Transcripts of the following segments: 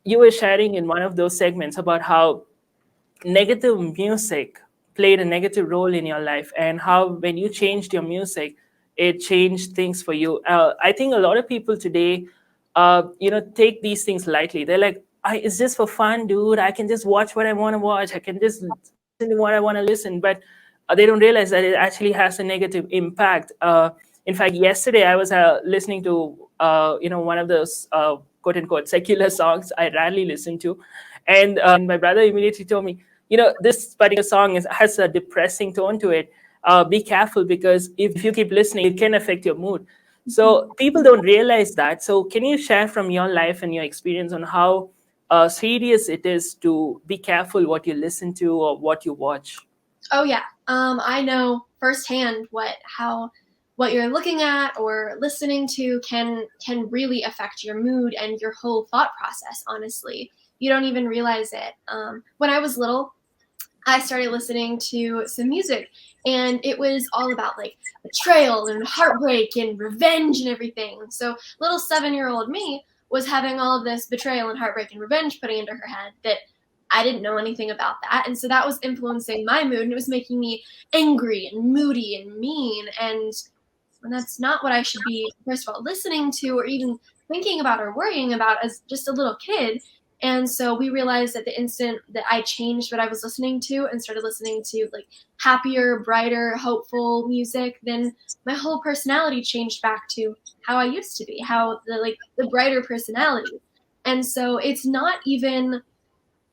you were sharing in one of those segments about how negative music played a negative role in your life, and how when you changed your music, it changed things for you. I think a lot of people today, take these things lightly. They're like, it's just for fun, dude. I can just watch what I want to watch. I can just listen to what I want to listen. But they don't realize that it actually has a negative impact. In fact, yesterday I was listening to, one of those quote unquote secular songs I rarely listen to. And my brother immediately told me, this particular song has a depressing tone to it. Be careful, because if you keep listening, it can affect your mood. So people don't realize that. So can you share from your life and your experience on how serious it is to be careful what you listen to or what you watch? Oh yeah. I know firsthand what you're looking at or listening to can really affect your mood and your whole thought process, honestly. You don't even realize it. When I was little, I started listening to some music, and it was all about like betrayal and heartbreak and revenge and everything. So little 7-year-old me was having all of this betrayal and heartbreak and revenge putting into her head that I didn't know anything about that. And so that was influencing my mood, and it was making me angry and moody and mean. And that's not what I should be, first of all, listening to or even thinking about or worrying about as just a little kid. And so we realized that the instant that I changed what I was listening to and started listening to like happier, brighter, hopeful music, then my whole personality changed back to how I used to be, how the brighter personality. And so it's not even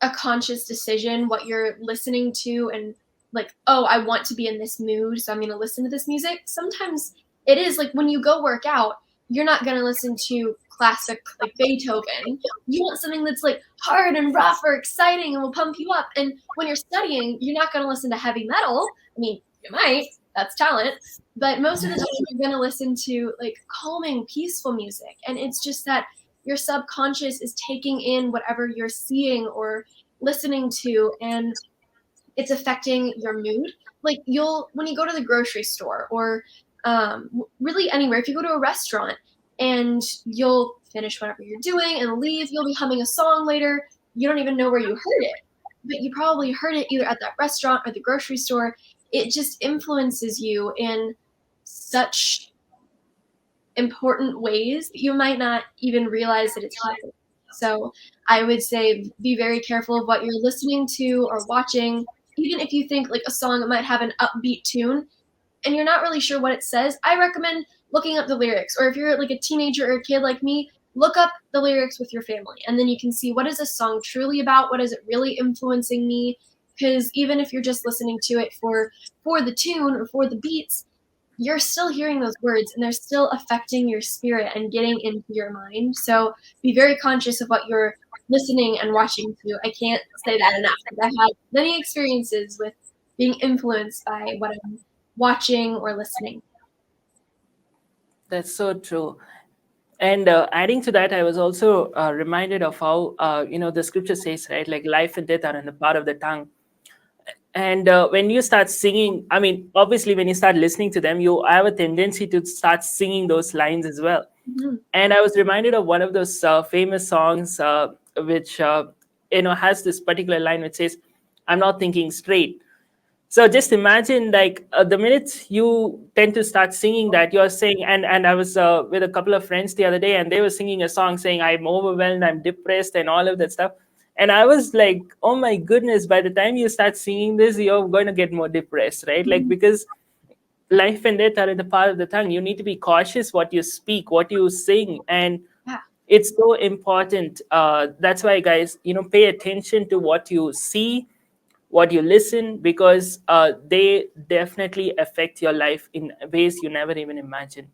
a conscious decision what you're listening to, and like, oh, I want to be in this mood, so I'm going to listen to this music. Sometimes it is like when you go work out, you're not going to listen to classic like Beethoven. You want something that's like hard and rough or exciting and will pump you up. And when you're studying, you're not going to listen to heavy metal. I mean, you might, that's talent, but most of the time you're going to listen to like calming, peaceful music. And it's just that your subconscious is taking in whatever you're seeing or listening to, and it's affecting your mood. Like when you go to the grocery store or really anywhere, if you go to a restaurant and you'll finish whatever you're doing and leave, you'll be humming a song later. You don't even know where you heard it, but you probably heard it either at that restaurant or the grocery store. It just influences you in such important ways that you might not even realize that it's happening. So I would say be very careful of what you're listening to or watching. Even if you think like a song might have an upbeat tune and you're not really sure what it says, I recommend looking up the lyrics. Or if you're like a teenager or a kid like me, look up the lyrics with your family, and then you can see, what is this song truly about? What is it really influencing me? Because even if you're just listening to it for the tune or for the beats, you're still hearing those words and they're still affecting your spirit and getting into your mind. So be very conscious of what you're listening and watching to. I can't say that enough. I've had many experiences with being influenced by what I'm watching or listening. That's so true. And adding to that, I was also reminded of how, the scripture says, right, like life and death are in the power of the tongue. And when you start singing, I mean, obviously, when you start listening to them, you have a tendency to start singing those lines as well. Mm-hmm. And I was reminded of one of those famous songs, which has this particular line which says, "I'm not thinking straight." So just imagine, like, the minute you tend to start singing that, you're saying, and I was with a couple of friends the other day, and they were singing a song saying, "I'm overwhelmed, I'm depressed," and all of that stuff. And I was like, oh my goodness, by the time you start singing this, you're going to get more depressed, right? Like, because life and death are in the power of the tongue. You need to be cautious what you speak, what you sing. And Yeah. it's so important. That's why, guys, pay attention to what you see, what you listen, because they definitely affect your life in ways you never even imagine.